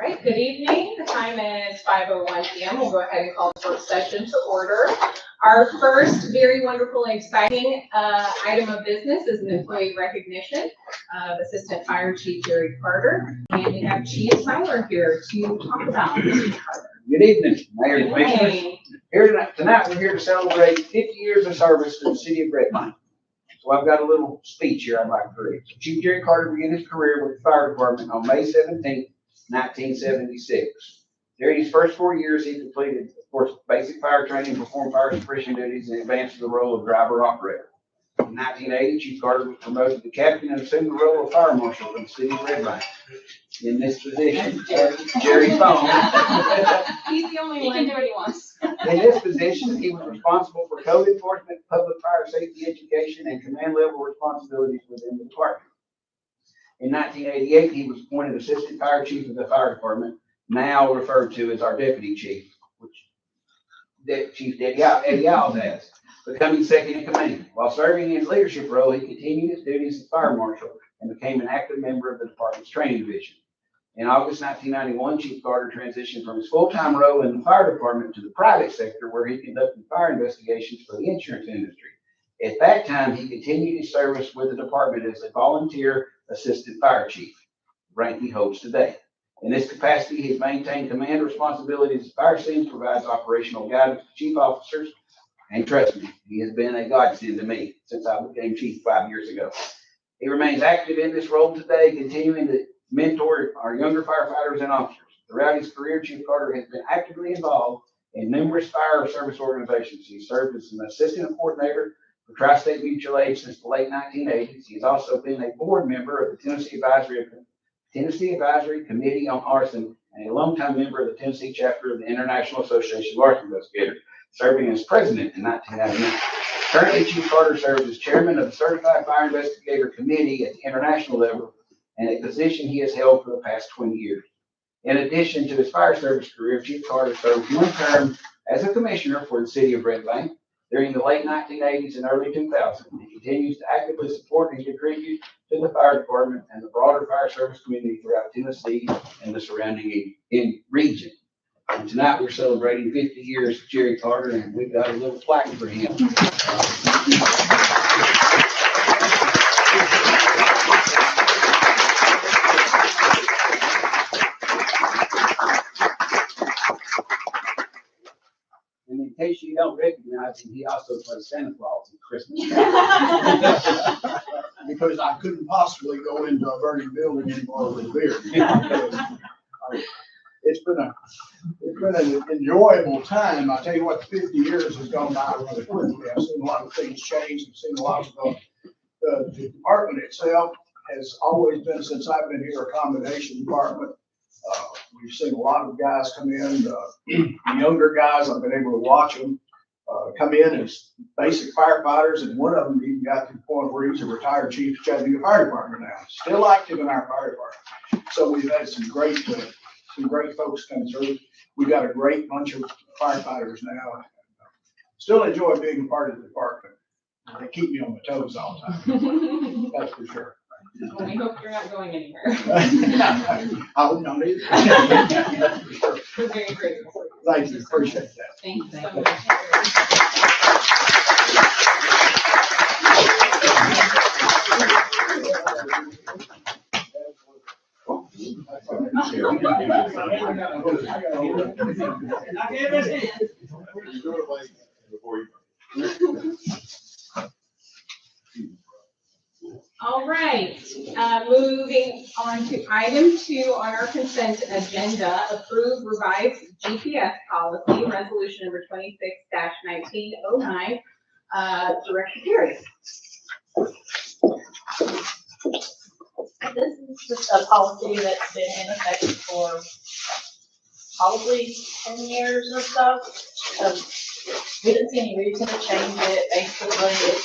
right, good evening. The time is 5:01 p.m. We'll go ahead and call the work session to order. Our first very wonderful and exciting item of business is an employee recognition of Assistant Fire Chief Jerry Carter. And we have Chief Fowler here to talk about Mr. Carter. Good evening, Mayor and Commissioners. Tonight we're here to celebrate 50 years of service to the city of Grapevine. So I've got a little speech here I'd like to read. Chief Jerry Carter began his career with the fire department on May 17, 1976. During his first 4 years, he completed, of course, basic fire training, performed fire suppression duties, and advanced to the role of driver-operator. In 1980, Chief Carter was promoted to captain and assumed the role of fire marshal in the city of Grapevine. In this position, Jerry's phone. He's the only one. He can do what he wants. In this position, he was responsible for code enforcement, public fire safety education, and command level responsibilities within the department. In 1988, he was appointed assistant fire chief of the fire department, now referred to as our deputy chief, which Chief Eddie Alves has, becoming second in command. While serving in his leadership role, he continued his duties as fire marshal and became an active member of the department's training division. In August 1991, Chief Carter transitioned from his full-time role in the fire department to the private sector, where he conducted fire investigations for the insurance industry. At that time, he continued his service with the department as a volunteer assistant fire chief, rank he holds today. In this capacity, he has maintained command responsibilities at fire scenes, provides operational guidance to chief officers, and trust me, he has been a godsend to me since I became chief 5 years ago. He remains active in this role today, continuing to mentor our younger firefighters and officers. Throughout his career, Chief Carter has been actively involved in numerous fire service organizations. He served as an assistant coordinator for Tri-State Mutual Aid since the late 1980s. He has also been a board member of the Tennessee Advisory Committee on Arson and a longtime member of the Tennessee chapter of the International Association of Arson Investigators, serving as president in 1999. Currently, Chief Carter serves as chairman of the Certified Fire Investigator Committee at the international level, and a position he has held for the past 20 years. In addition to his fire service career, Chief Carter served one term as a commissioner for the city of Grapevine during the late 1980s and early 2000s. He continues to actively support and contribute to the fire department and the broader fire service community throughout Tennessee and the surrounding region. And tonight we're celebrating 50 years of Jerry Carter, and we've got a little plaque for him. And in case you don't recognize him, he also plays Santa Claus at Christmas. Because I couldn't possibly go into a burning building anymore with beer. It's been an enjoyable time. I tell you what, 50 years has gone by really quickly. I've seen a lot of things change. I've seen a lot of the department itself has always been, since I've been here, a combination department. We've seen a lot of guys come in, the younger guys, I've been able to watch them come in as basic firefighters, and one of them even got to the point where he's a retired chief of Chattanooga Fire Department now, still active in our fire department. So we've had some great folks come through. We've got a great bunch of firefighters now. Still enjoy being a part of the department. They keep me on my toes all the time. That's for sure. Well, we hope you're not going anywhere. I hope not either. That's for sure. We're very grateful for you. Thank you. Appreciate that. Thank you so much. All right, moving on to item 2 on our consent agenda, approve revised GPS policy, resolution number 26-1909, Director Perry. This is just a policy that's been in effect for probably 10 years or so. We didn't see any reason to change it. Basically, it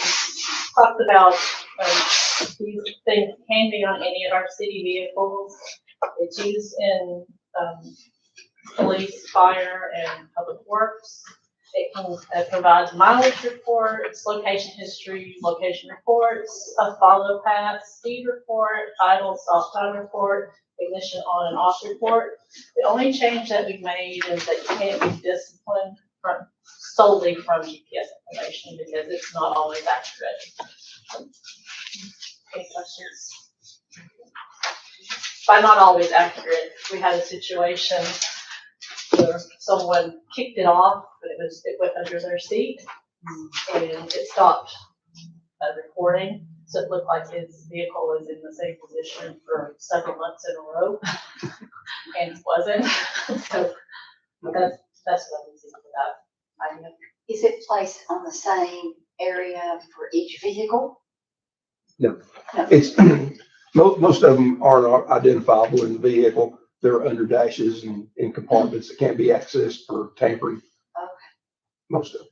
talks about these things can be on any of our city vehicles. It's used in police, fire, and public works. It can provide mileage reports, location history, location reports, a follow path, speed report, idle stop time report, ignition on and off report. The only change that we've made is that you can't be disciplined solely from GPS information because it's not always accurate. Any questions? By not always accurate, we had a situation where someone kicked it off, but it went under their seat and it stopped recording. So it looked like his vehicle was in the same position for several months in a row and it wasn't. So that's what I'm thinking about. Is it placed on the same area for each vehicle? No. It's, most of them aren't identifiable in the vehicle. They're under dashes and in compartments that can't be accessed for tampering. Okay. Most of them.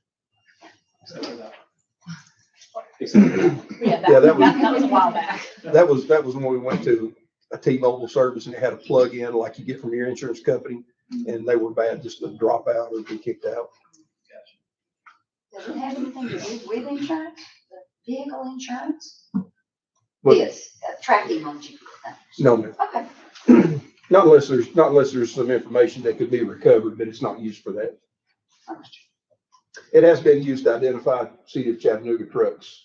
Yeah, Yeah, that that was a while back. That was when we went to a T-Mobile service and it had a plug-in like you get from your insurance company, and they were bad just to drop out or be kicked out. Does it have anything to do with insurance, the vehicle insurance? But Yes, tracking on GPS. no, ma'am. Okay. Not unless there's some information that could be recovered, but it's not used for that. It has been used to identify City of Chattanooga trucks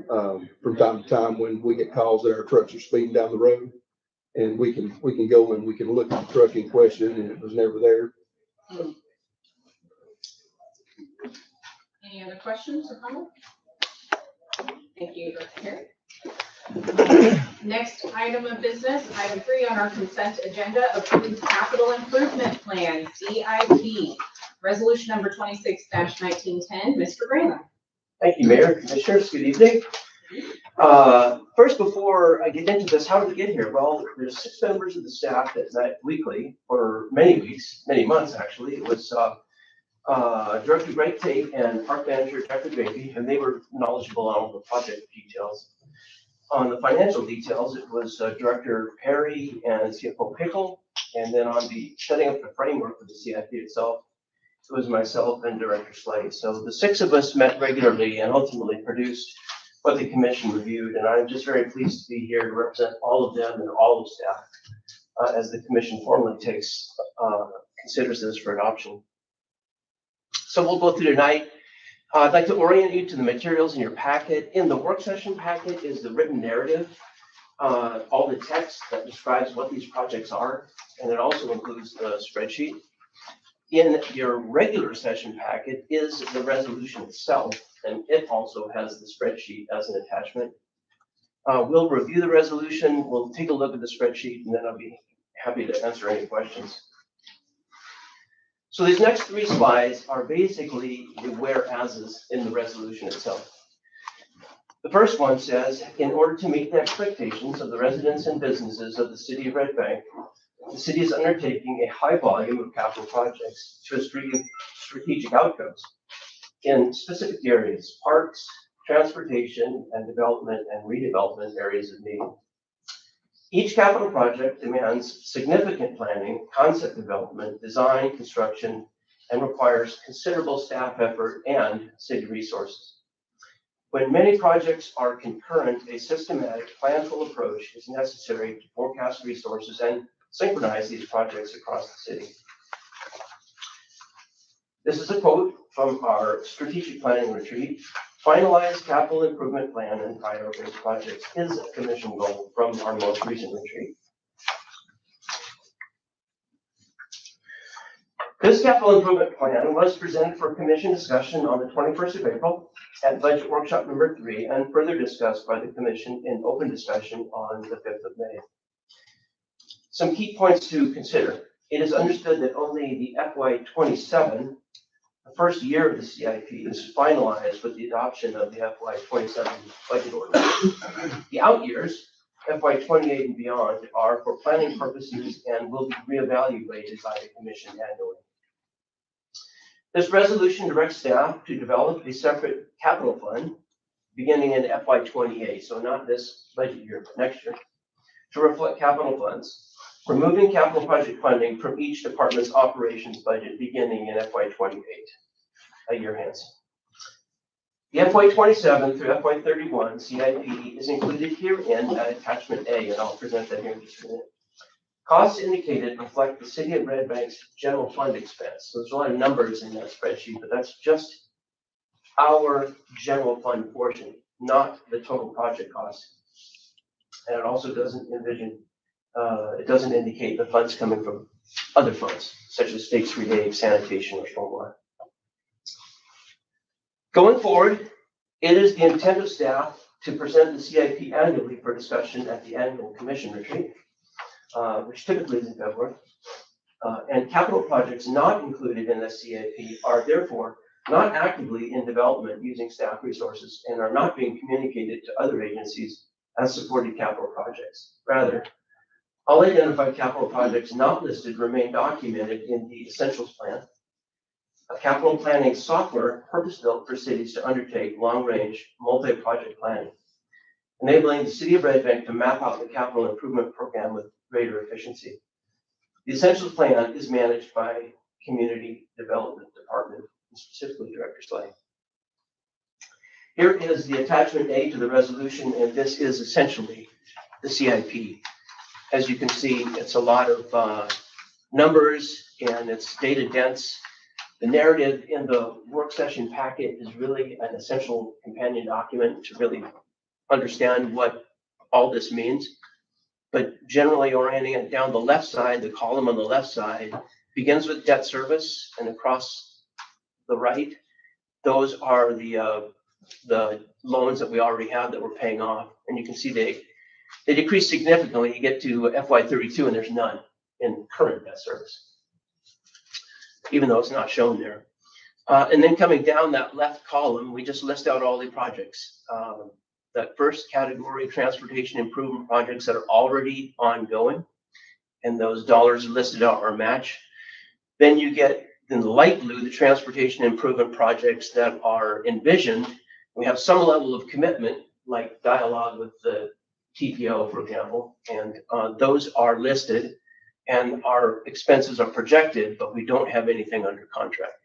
from time to time when we get calls that our trucks are speeding down the road, and we can go and we can look at the truck in question and it was never there. Any other questions or comments? Thank you, Dr. Harry. Next item of business, item 3 on our consent agenda, approved capital improvement plan, CIP. Resolution number 26-1910, Mr. Graham. Thank you, Mayor, Commissioners, good evening. First, before I get into this, how did we get here? Well, there's 6 members of the staff that met weekly for many weeks, many months actually. It was Director Greg Tate and Park Manager Dr. Binky, and they were knowledgeable on all the project details. On the financial details, it was Director Perry and CFO Pickle, and then on the setting up the framework for the CIP itself, it was myself and Director Slade. So the 6 of us met regularly and ultimately produced what the commission reviewed, and I'm just very pleased to be here to represent all of them and all of staff as the commission formally considers this for adoption. So we'll go through tonight. I'd like to orient you to the materials in your packet. In the work session packet is the written narrative, all the text that describes what these projects are, and it also includes the spreadsheet. In your regular session packet is the resolution itself, and it also has the spreadsheet as an attachment. We'll review the resolution, we'll take a look at the spreadsheet, and then I'll be happy to answer any questions. So these next 3 slides are basically the whereases in the resolution itself. The first one says, in order to meet the expectations of the residents and businesses of the city of Red Bank, the city is undertaking a high volume of capital projects to achieve strategic outcomes in specific areas: parks, transportation, and development and redevelopment areas of need. Each capital project demands significant planning, concept development, design, construction, and requires considerable staff effort and city resources. When many projects are concurrent, a systematic, planful approach is necessary to forecast resources and synchronize these projects across the city. This is a quote from our strategic planning retreat. Finalized capital improvement plan and prioritize projects is a commission goal from our most recent retreat. This capital improvement plan was presented for commission discussion on the 21st of April at budget workshop number 3 and further discussed by the commission in open discussion on the 5th of May. Some key points to consider. It is understood that only the FY27, the first year of the CIP, is finalized with the adoption of the FY27 budget order. The out years, FY28 and beyond, are for planning purposes and will be reevaluated by the commission annually. This resolution directs staff to develop a separate capital fund beginning in FY28, so not this budget year, but next year, to reflect capital funds, removing capital project funding from each department's operations budget beginning in FY28, a year hence. The FY27 through FY31 CIP is included herein at attachment A, and I'll present that here in just a minute. Costs indicated reflect the city of Red Bank's general fund expense. So there's a lot of numbers in that spreadsheet, but that's just our general fund portion, not the total project cost. And it also doesn't it doesn't indicate the funds coming from other funds, such as stakes relief, sanitation, or stormwater. Going forward, it is the intent of staff to present the CIP annually for discussion at the annual commission retreat, which typically is in February. And capital projects not included in the CIP are therefore not actively in development using staff resources and are not being communicated to other agencies as supported capital projects. Rather, all identified capital projects not listed remain documented in the Essentials Plan, a capital planning software purpose-built for cities to undertake long-range multi-project planning, enabling the city of Red Bank to map out the capital improvement program with greater efficiency. The Essentials Plan is managed by Community Development Department, and specifically Director Slay. Here is the attachment A to the resolution, and this is essentially the CIP. As you can see, it's a lot of numbers and it's data dense. The narrative in the work session packet is really an essential companion document to really understand what all this means. But generally orienting it down the left side, the column on the left side begins with debt service, and across the right, those are the loans that we already have that we're paying off. And you can see they decrease significantly. You get to FY32 and there's none in current debt service, even though it's not shown there. And then coming down that left column, we just list out all the projects. That first category, transportation improvement projects that are already ongoing, and those dollars listed out are match. Then you get in the light blue, the transportation improvement projects that are envisioned. We have some level of commitment, like dialogue with the TPO, for example, and those are listed and our expenses are projected, but we don't have anything under contract.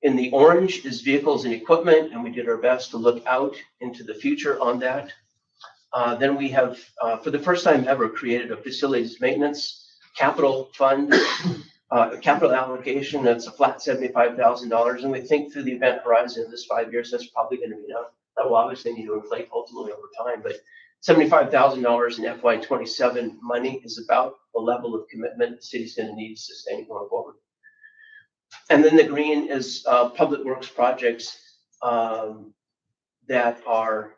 In the orange is vehicles and equipment, and we did our best to look out into the future on that. Then we have, for the first time ever, created a facilities maintenance capital fund, capital allocation that's a flat $75,000. And we think through the event horizon of this 5 years, that's probably going to be enough. That will obviously need to inflate ultimately over time, but $75,000 in FY27 money is about the level of commitment the city's going to need to sustain going forward. And then the green is public works projects that are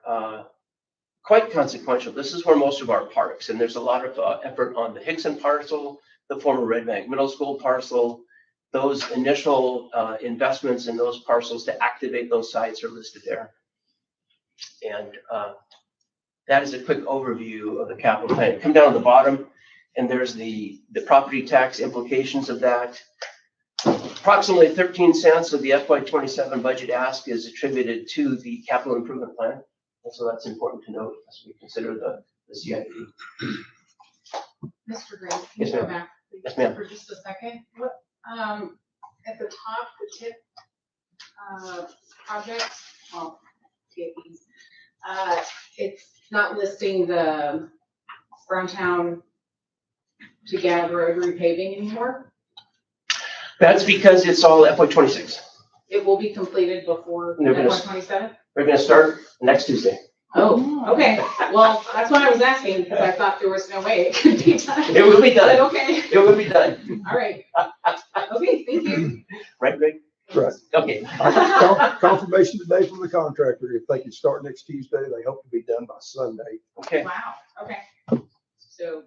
quite consequential. This is where most of our parks, and there's a lot of effort on the Hickson parcel, the former Red Bank Middle School parcel. Those initial investments in those parcels to activate those sites are listed there. And that is a quick overview of the capital plan. Come down to the bottom, and there's the property tax implications of that. Approximately 13 cents of the FY27 budget ask is attributed to the capital improvement plan. And so that's important to note as we consider the CIP. Mr. Green, can Yes, you go ma'am. back please, Yes, ma'am. for just a second? What, at the top, the tip projects, well, TIPs, it's not listing the Browntown to Gad Road repaving anymore. That's because it's all FY26. It will be completed before They're gonna- FY27? We're going to start next Tuesday. Oh, okay. Well, that's why I was asking, because I thought there was no way it could be done. It will be But done. okay, It will be done. all right. Okay, thank you. Right, Greg? Right. Okay. I got confirmation today from the contractor. If they can start next Tuesday, they hope to be done by Sunday. Okay. Wow, okay. So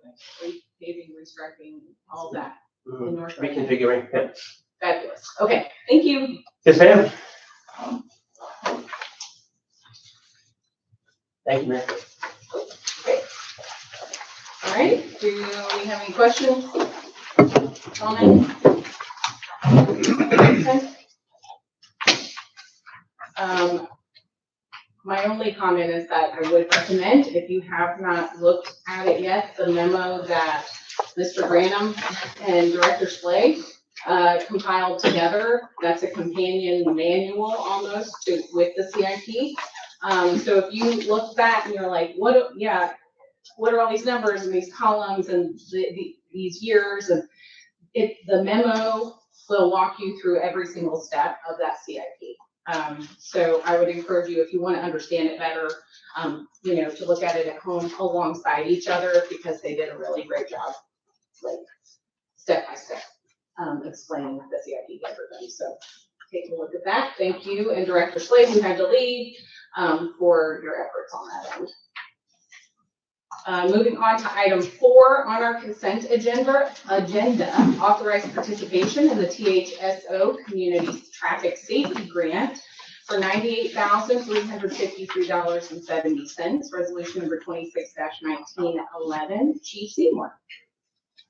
paving, restriping, all of that in North Reading. Reconfiguring. Yeah. Fabulous. Okay, thank you. Yes, ma'am. Thank you, ma'am. All right, do we have any questions? Comments? My only comment is that I would recommend, if you have not looked at it yet, the memo that Mr. Granum and Director Slay compiled together. That's a companion manual almost with the CIP. So if you look back and you're like, what are all these numbers and these columns, and these years, and the memo will walk you through every single step of that CIP. So I would encourage you, if you want to understand it better, to look at it at home alongside each other, because they did a really great job, like step by step, explaining the CIP to everybody. So take a look at that. Thank you, and Director Slade, who had to leave, for your efforts on that end. Moving on to item 4 on our consent agenda, authorized participation in the THSO Community Traffic Safety Grant for $98,353.70, resolution number 26-1911. Chief Seymour.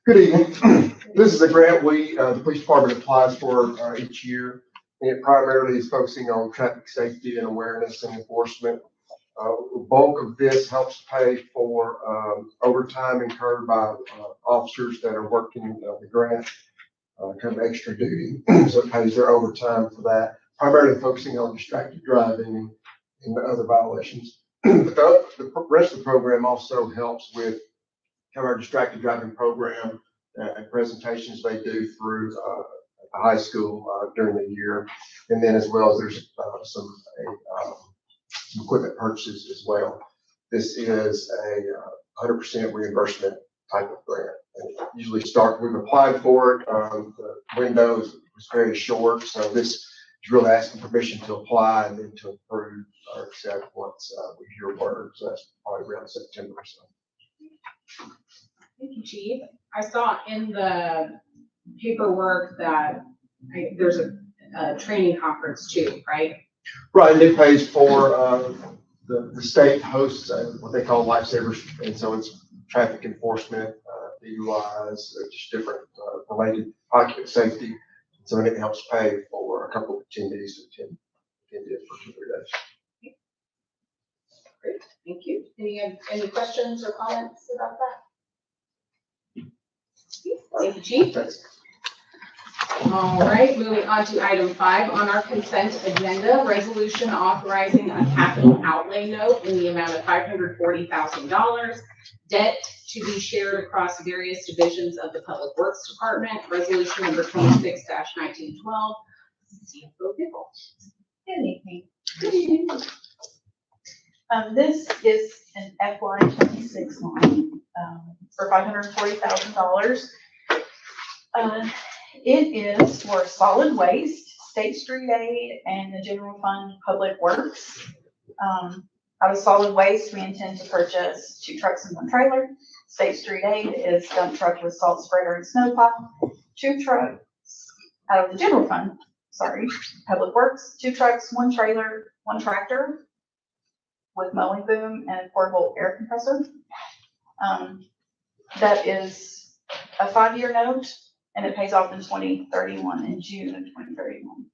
Good evening. This is a grant the police department applies for each year. And it primarily is focusing on traffic safety and awareness and enforcement. The bulk of this helps pay for overtime incurred by officers that are working the grant, kind of extra duty. So it pays their overtime for that, primarily focusing on distracted driving and other violations. But the rest of the program also helps with our distracted driving program and presentations they do through the high school during the year. And then as well as there's some equipment purchases as well. This is a 100% reimbursement type of grant. And usually we've applied for it. The window was very short. So this is really asking permission to apply and then to approve or accept once we hear word. So that's probably around September or so. Thank you, Chief. I saw in the paperwork that there's a training conference too, right? Right, and it pays for the state hosts what they call lifesavers, and so it's traffic enforcement, DUIs, just different related occupant safety. So it helps pay for a couple of attendees to attend it for 2 or 3 days. Great, thank you. Any questions or comments about that? Thank you, Chief. Thanks. All right, moving on to item 5 on our consent agenda, resolution authorizing a capital outlay note in the amount of $540,000, debt to be shared across various divisions of the Public Works Department, resolution number 26-1912. CFO Dibble. Good evening. Good evening. This is an FY26 line for $540,000. It is for solid waste, State Street Aid, and the General Fund Public Works. Out of solid waste, we intend to purchase 2 trucks and 1 trailer. State Street Aid is dump truck with salt spreader and snowplow. 2 trucks out of the General Fund, Public Works, 2 trucks, 1 trailer, 1 tractor with mowing boom and portable air compressor. That is a 5-year note, and it pays off in 2031, in June of 2031.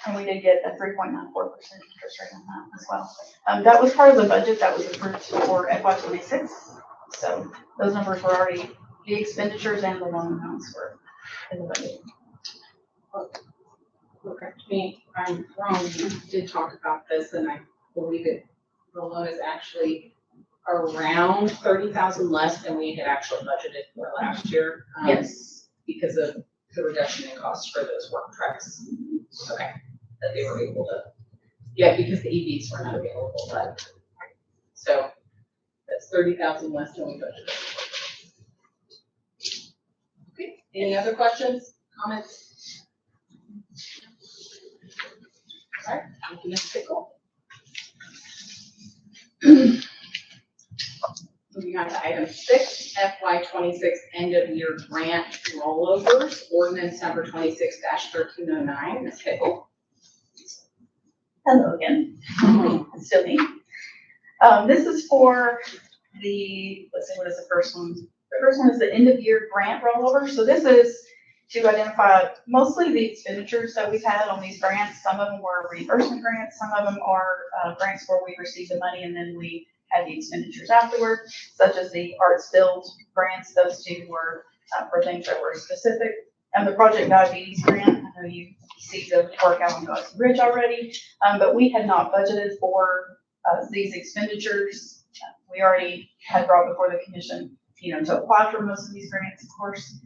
And we did get a 3.94% interest rate on that as well. That was part of the budget that was approved for FY26. So those numbers were already, the expenditures and the loan amounts were in the budget. Correct me if I'm wrong, we did talk about this, and I believe the loan is actually around 30,000 less than we had actually budgeted for last year. Yes. Because of the reduction in costs for those work trucks. Okay, that they were able to, because the EVs were not available, but, so that's 30,000 less than we budgeted. Okay, any other questions, comments? All right, thank you, Ms. Pickle. Moving on to item 6, FY26 end of year grant rollovers, ordinance number 26-1309. Ms. Pickle. Hello again. It's still me. This is for the, let's see, what is the first one? The first one is the end of year grant rollover. So this is to identify mostly the expenditures that we've had on these grants. Some of them were reimbursement grants. Some of them are grants where we received the money and then we had the expenditures afterward, such as the Arts Build grants. Those 2 were for things that were specific. And the Project Diabetes grant, I know you see the work out on Dawson Ridge already, but we had not budgeted for these expenditures we already had brought before the commission, to apply for most of these grants, of course.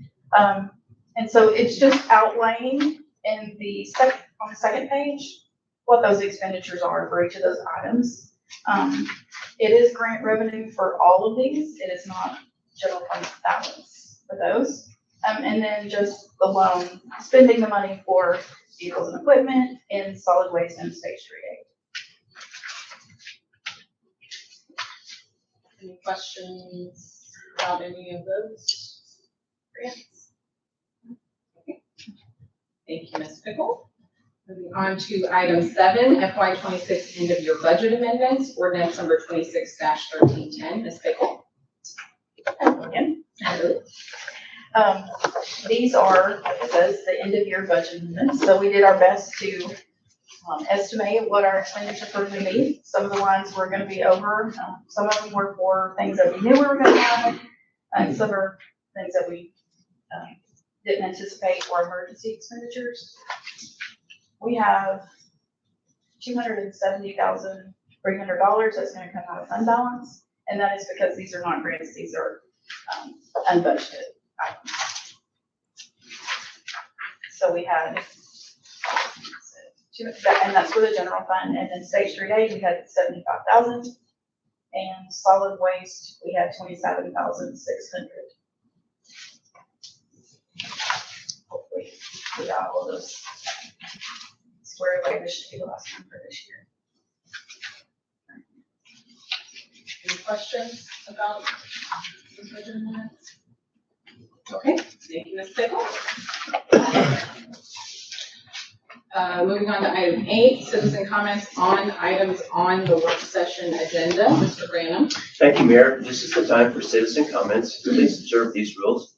And so it's just outlining on the second page, what those expenditures are for each of those items. It is grant revenue for all of these. It is not general fund balance for those. And then just the loan, spending the money for vehicles and equipment in solid waste and state street aid. Any questions about any of those grants? Okay. Thank you, Ms. Pickle. Moving on to item 7, FY 26 end of year budget amendments, ordinance number 26-1310, Ms. Pickle. Again. These are, like it says, the end of year budget amendments. So we did our best to estimate what our expenditures were going to be. Some of the lines were going to be over. Some of them were for things that we knew we were going to have, and some are things that we didn't anticipate for emergency expenditures. We have $270,300 that's going to come out of fund balance, and that is because these are not grants; these are unbudgeted items. So we had. And that's for the general fund, and then state street aid, we had 75,000, and solid waste, we had 27,600. Hopefully, we got all of those squared away. This should be the last one for this year. Any questions about the budget amendments? Okay, thank you, Ms. Pickle. Moving on to item 8, citizen comments on items on the work session agenda. Mr. Branham. Thank you, Mayor. This is the time for citizen comments. Please observe these rules.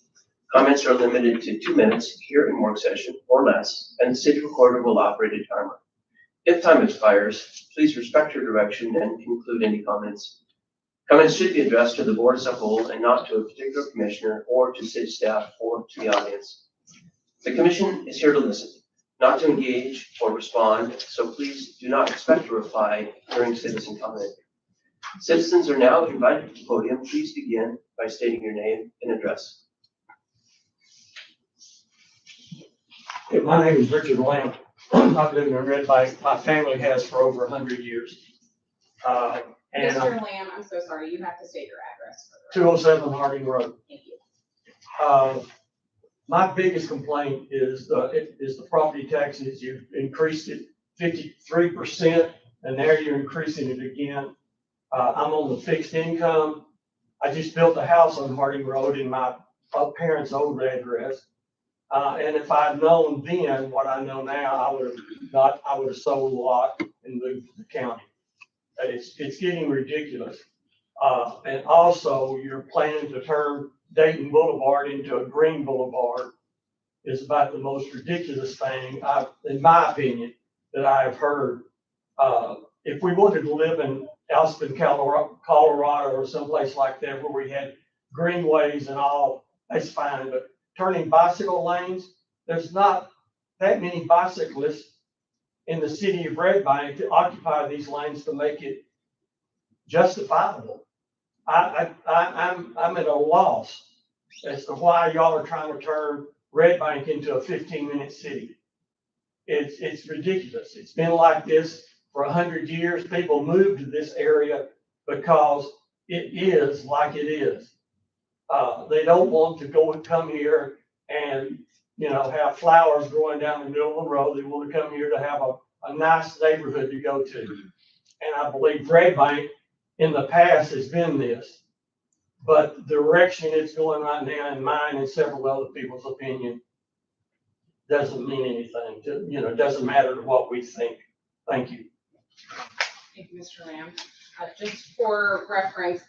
Comments are limited to 2 minutes here in work session or less, and the city recorder will operate a timer. If time expires, please respect your direction and conclude any comments. Comments should be addressed to the board as a whole and not to a particular commissioner or to city staff or to the audience. The commission is here to listen, not to engage or respond, so please do not expect a reply during citizen comment. Citizens are now invited to the podium. Please begin by stating your name and address. Hey, my name is Richard Lamb. I've lived in Red Bank. My family has for over 100 years. And Mr. Lamb, I'm so sorry, you have to state your address. 207 Harding Road. Thank you. My biggest complaint is the property taxes. You've increased it 53%, and now you're increasing it again. I'm on the fixed income. I just built a house on Harding Road in my parents' old address. And if I'd known then what I know now, I would have sold a lot and moved to the county. It's getting ridiculous. And also you're planning to turn Dayton Boulevard into a green boulevard is about the most ridiculous thing, in my opinion, that I have heard. If we wanted to live in Aspen, Colorado, or someplace like that where we had greenways and all, that's fine. But turning bicycle lanes, there's not that many bicyclists in the city of Red Bank to occupy these lanes to make it justifiable. I'm at a loss as to why y'all are trying to turn Red Bank into a 15-minute city. It's ridiculous. It's been like this for 100 years. People moved to this area because it is like it is. They don't want to come here and, have flowers growing down the middle of the road. They want to come here to have a nice neighborhood to go to. And I believe Red Bank in the past has been this, but the direction it's going right now, in mine and several other people's opinion, doesn't mean anything. Doesn't matter to what we think. Thank you. Thank you, Mr. Lamb. Just for reference,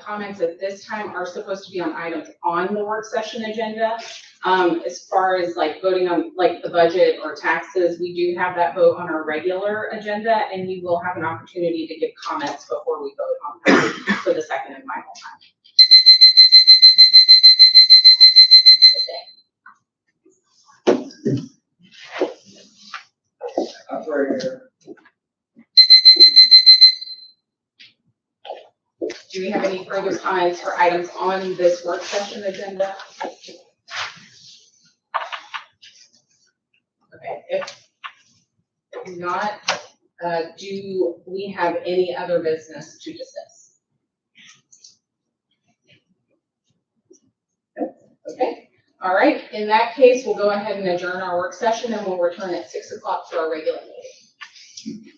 comments at this time are supposed to be on items on the work session agenda. As far as voting on the budget or taxes, we do have that vote on our regular agenda, and you will have an opportunity to give comments before we vote on that for the second and final time. Operator. Do further comments for items on this work session agenda? Okay, if not, do we have any other business to discuss? Okay, all right, in that case, we'll go ahead and adjourn our work session and we'll return at 6 o'clock to our regular meeting.